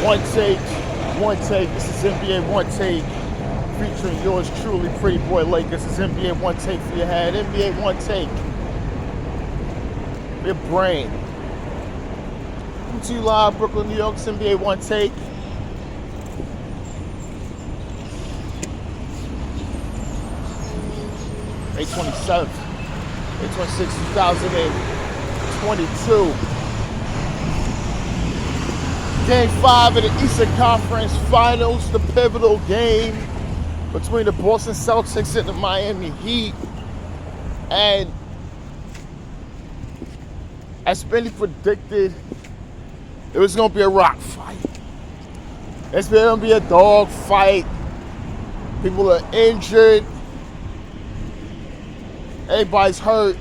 One take, one take. This is NBA One Take, featuring yours truly, Pretty Boy Lake. This is NBA One Take for your head. NBA One Take, your brain. Coming to you live, Brooklyn, New York. It's NBA One Take. May 27th, May 26th, 2022. Game 5 of the Eastern Conference Finals, the pivotal game between the Boston Celtics and the Miami Heat. And as many predicted, it was going to be a rock fight. It's going to be a dog fight. People are injured. Everybody's hurt.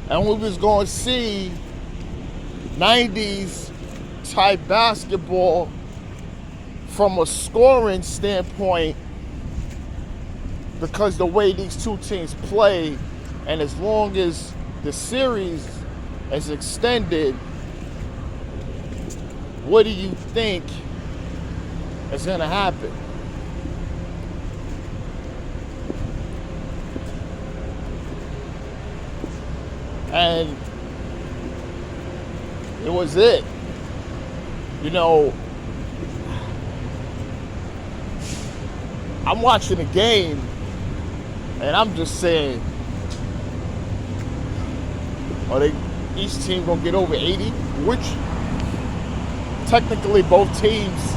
And we was going to see 90s type basketball from a scoring standpoint, because the way these two teams play, and as long as the series is extended, what do you think is going to happen? And it was it. You know, I'm watching the game and I'm just saying, are they each team gonna get over 80? Which technically both teams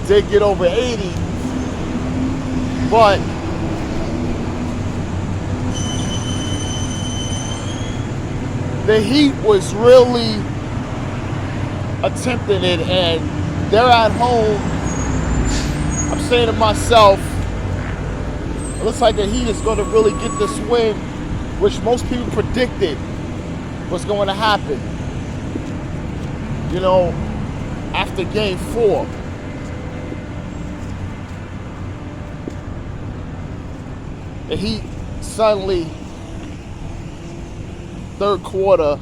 did get over 80, but the Heat was really attempting it, and they're at home. I'm saying to myself, it looks like the Heat is going to really get this win, which most people predicted was going to happen. You know, after game 4. The Heat suddenly, third quarter,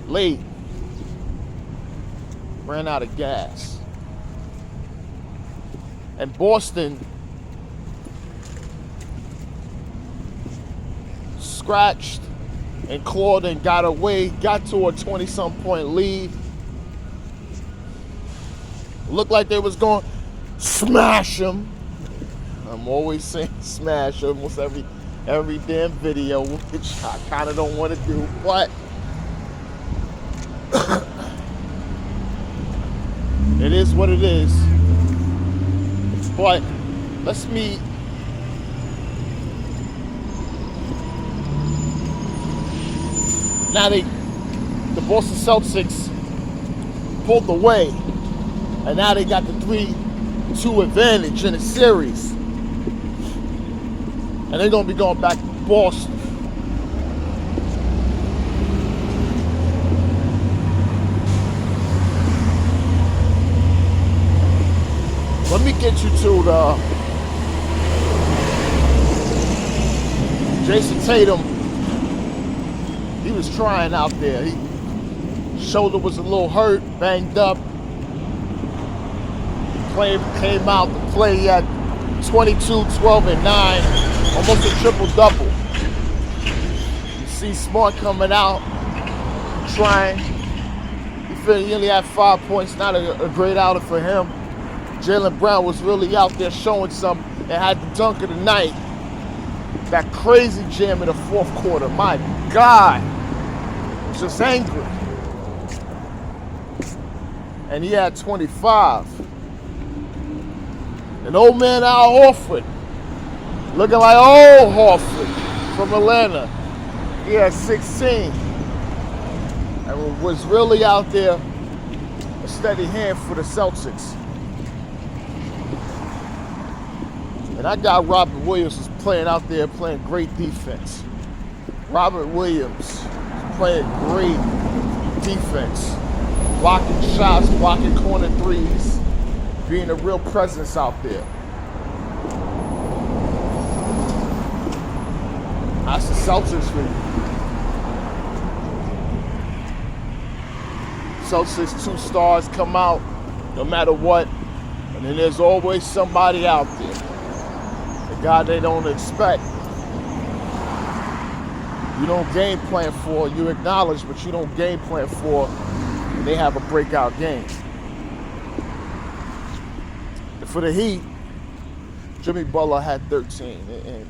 late, ran out of gas. And Boston scratched and clawed and got away, got to a 20-some point lead. Looked like they was going to smash them. I'm always saying smash them, almost every damn video, which I kind of don't want to do, but it is what it is. But let's meet now. The Boston Celtics pulled away, and now they got the 3-2 advantage in the series. And they're going to be going back to Boston. Let me get you to the Jason Tatum. He was trying out there. His shoulder was a little hurt, banged up. Came out to play. He had 22, 12, and 9. Almost a triple-double. You see Smart coming out, trying. He only had 5 points, not a great outing for him. Jaylen Brown was really out there showing something and had the dunk of the night. That crazy jam in the fourth quarter. My God. Just angry. And he had 25. And old man Al Horford, looking like old Horford from Atlanta. He had 16. And was really out there a steady hand for the Celtics. And I got Robert Williams was playing out there, playing great defense. Robert Williams is playing great defense. Blocking shots, blocking corner threes, being a real presence out there. That's the Celtics for you. Celtics 2 stars come out no matter what, and then there's always somebody out there, the guy they don't expect. You don't game plan for, you acknowledge, but you don't game plan for, and they have a breakout game. And for the Heat, Jimmy Butler had 13, and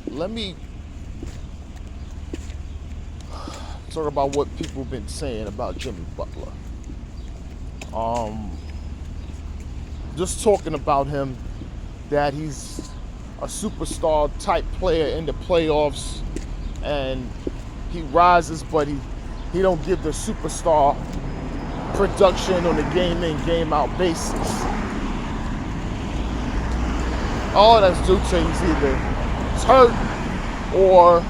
let me talk about what people have been saying about Jimmy Butler. Just talking about him, that he's a superstar type player in the playoffs, and he rises, but he don't give the superstar production on a game in, game out basis. All that's due to he's either hurt or,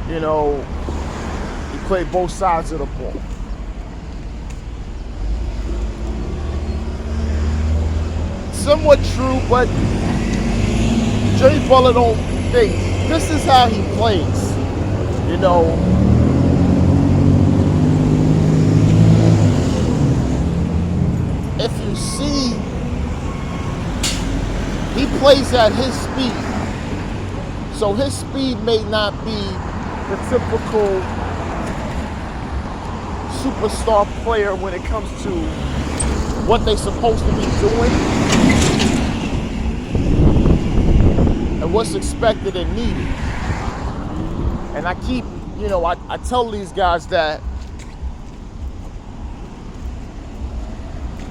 you know, he played both sides of the ball. Somewhat true, but Jimmy Butler don't think this is how he plays. You know, if you see, he plays at his speed. So his speed may not be the typical superstar player when it comes to what they're supposed to be doing and what's expected and needed. And I keep, you know, I tell these guys that,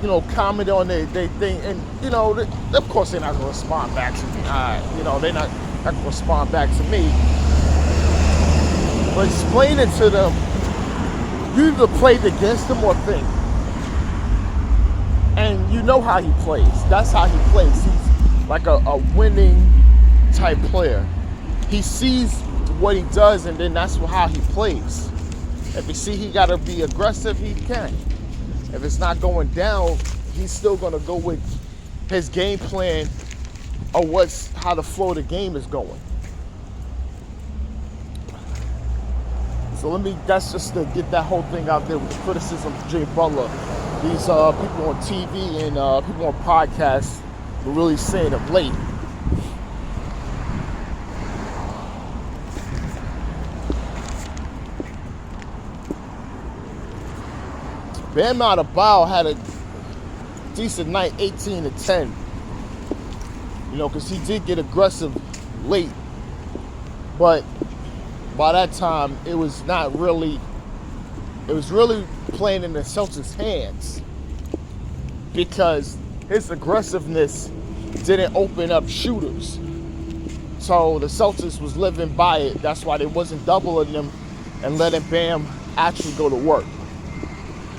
you know, comment on their thing, and, you know, of course they're not going to respond back to me. You know, they're not going to respond back to me. But explain it to them. You either played against him or think. And you know how he plays. That's how he plays. He's like a winning type player. He sees what he does, and then that's how he plays. If you see he got to be aggressive, he can. If it's not going down, he's still going to go with his game plan or how the flow of the game is going. So that's just to get that whole thing out there with the criticism of Jimmy Butler. These people on TV and people on podcasts were really saying of late. Bam Adebayo had a decent night, 18 to 10. You know, because he did get aggressive late. But by that time, it was really playing in the Celtics' hands, because his aggressiveness didn't open up shooters. So the Celtics was living by it. That's why they wasn't doubling them and letting Bam actually go to work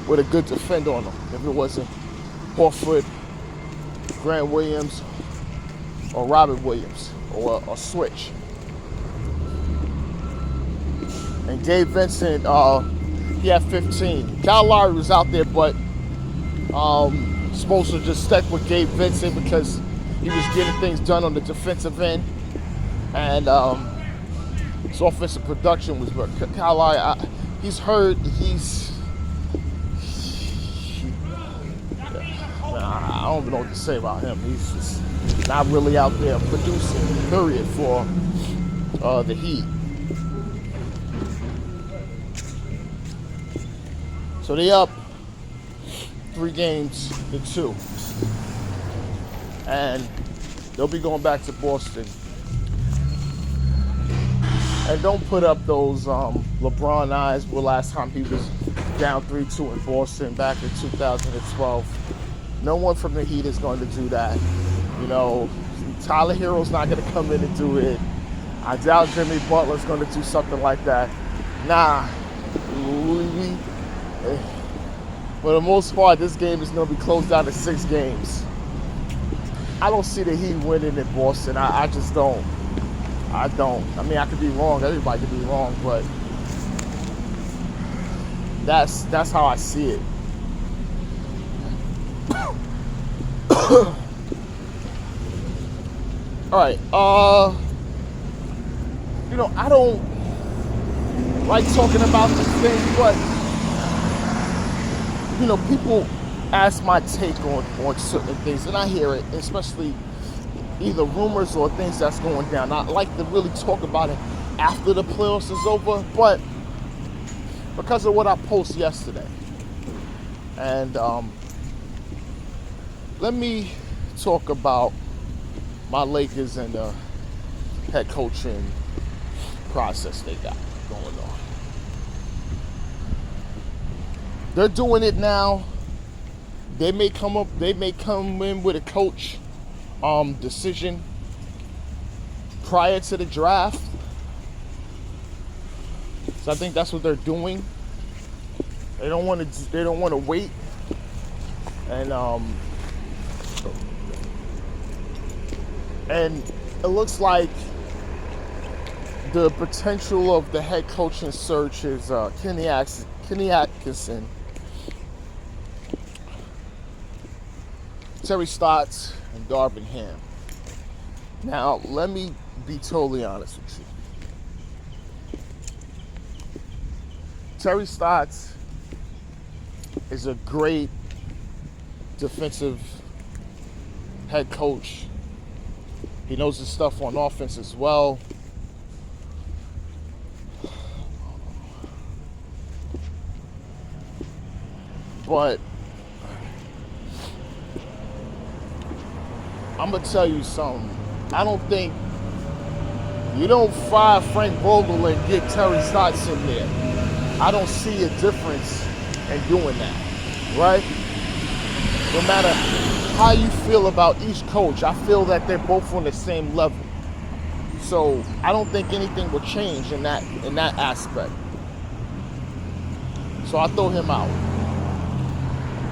with a good defender on him. If it wasn't Horford, Grant Williams, or Robert Williams, or a switch. And Gabe Vincent, he had 15. Kyle Lowry was out there, but supposed to just stick with Gabe Vincent because he was getting things done on the defensive end, and his offensive production was good. Kyle Lowry, he's hurt. I don't even know what to say about him. He's just not really out there producing, period, for the Heat. So they up 3-2. And they'll be going back to Boston. And don't put up those LeBron eyes. Well, last time he was down 3-2 in Boston back in 2012. No one from the Heat is going to do that. You know, Tyler Hero's not going to come in and do it. I doubt Jimmy Butler's going to do something like that. Nah. For the most part, this game is going to be closed down to 6 games. I don't see the Heat winning in Boston. I just don't. I don't. I mean, I could be wrong. Everybody could be wrong, but that's how I see it. All right. You know, I don't like talking about these things, but people ask my take on certain things, and I hear it, especially either rumors or things that's going down. I like to really talk about it after the playoffs is over, but because of what I posted yesterday. And let me talk about my Lakers and the head coaching process they got going on. They're doing it now. They may come in with a coach decision prior to the draft. So I think that's what they're doing. They don't want to wait. And it looks like the potential of the head coaching search is Kenny Atkinson, Terry Stotts, and Darvin Ham. Now, let me be totally honest with you. Terry Stotts is a great defensive head coach. He knows his stuff on offense as well. But I'm going to tell you something. I don't think you don't fire Frank Vogel and get Terry Stotts in there. I don't see a difference in doing that, right? No matter how you feel about each coach, I feel that they're both on the same level. So I don't think anything will change in that aspect. So I throw him out.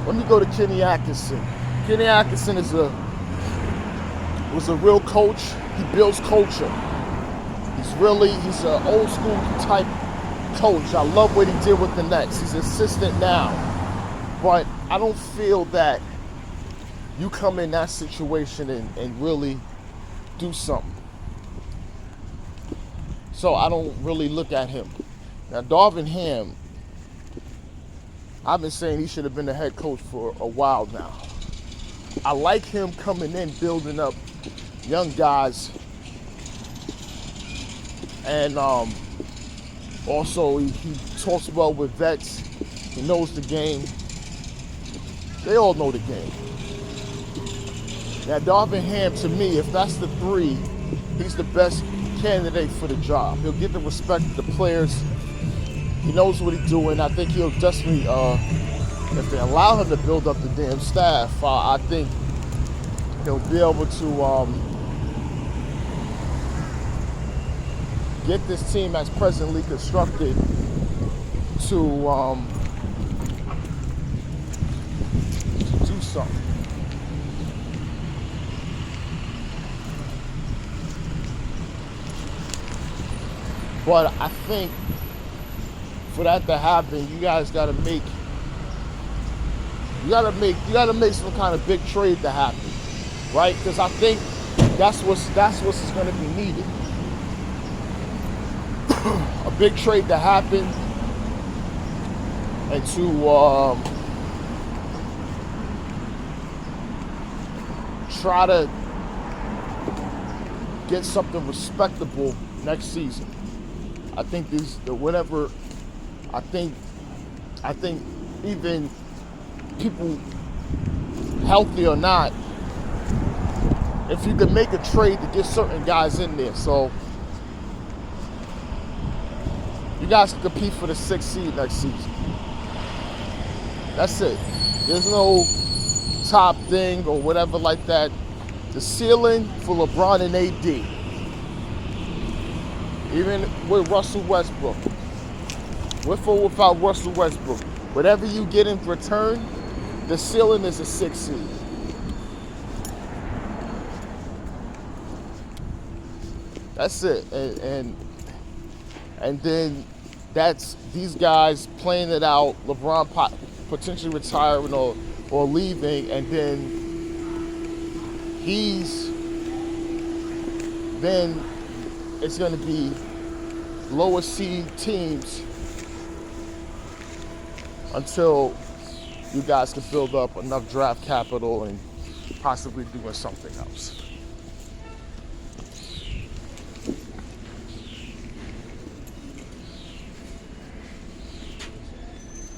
Let me go to Kenny Atkinson. Kenny Atkinson was a real coach. He builds culture. He's an old school type coach. I love what he did with the Nets. He's an assistant now. But I don't feel that you come in that situation and really do something. So I don't really look at him. Now, Darvin Ham, I've been saying he should have been the head coach for a while now. I like him coming in, building up young guys. And also, he talks well with vets. He knows the game. They all know the game. Now, Darvin Ham, to me, if that's the three, he's the best candidate for the job. He'll get the respect of the players. He knows what he's doing. I think he'll definitely, if they allow him to build up the damn staff, I think he'll be able to get this team as presently constructed to do something. But I think for that to happen, you guys gotta make some kind of big trade to happen, right? Because I think that's what's going to be needed. A big trade to happen, and to try to get something respectable next season. I think I think even people, healthy or not, if you could make a trade to get certain guys in there, so you guys can compete for the 6th seed next season. That's it. There's no top thing or whatever like that. The ceiling for LeBron and AD, even with Russell Westbrook, with or without Russell Westbrook, whatever you get in return, the ceiling is a 6th seed. That's it. And then that's these guys playing it out, LeBron potentially retiring or leaving, and then it's going to be lower seed teams until you guys can build up enough draft capital and possibly doing something else.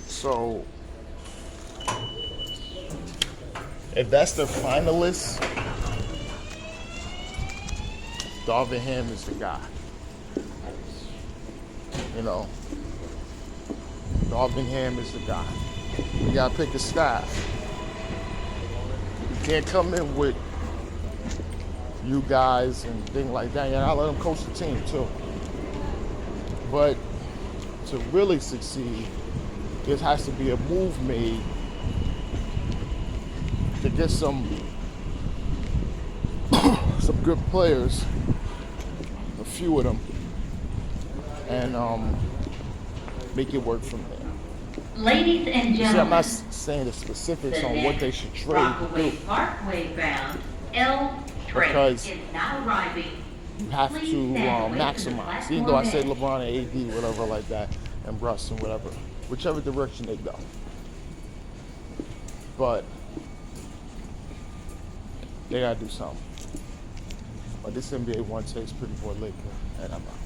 So if that's the finalists, Darvin Ham is the guy. You know, Darvin Ham is the guy. You gotta pick a staff. You can't come in with you guys and things like that. You gotta let them coach the team too. But to really succeed, there has to be a move made to get some good players, a few of them, and make it work from there. Ladies and gentlemen, see, I'm not saying the specifics on what they should trade to do. Parkway bound L train because is now arriving. you have to maximize. Even though I said LeBron and AD, whatever like that, and Russ and whatever, whichever direction they go. But they gotta do something. But this NBA one takes pretty boy Laker, and I'm out.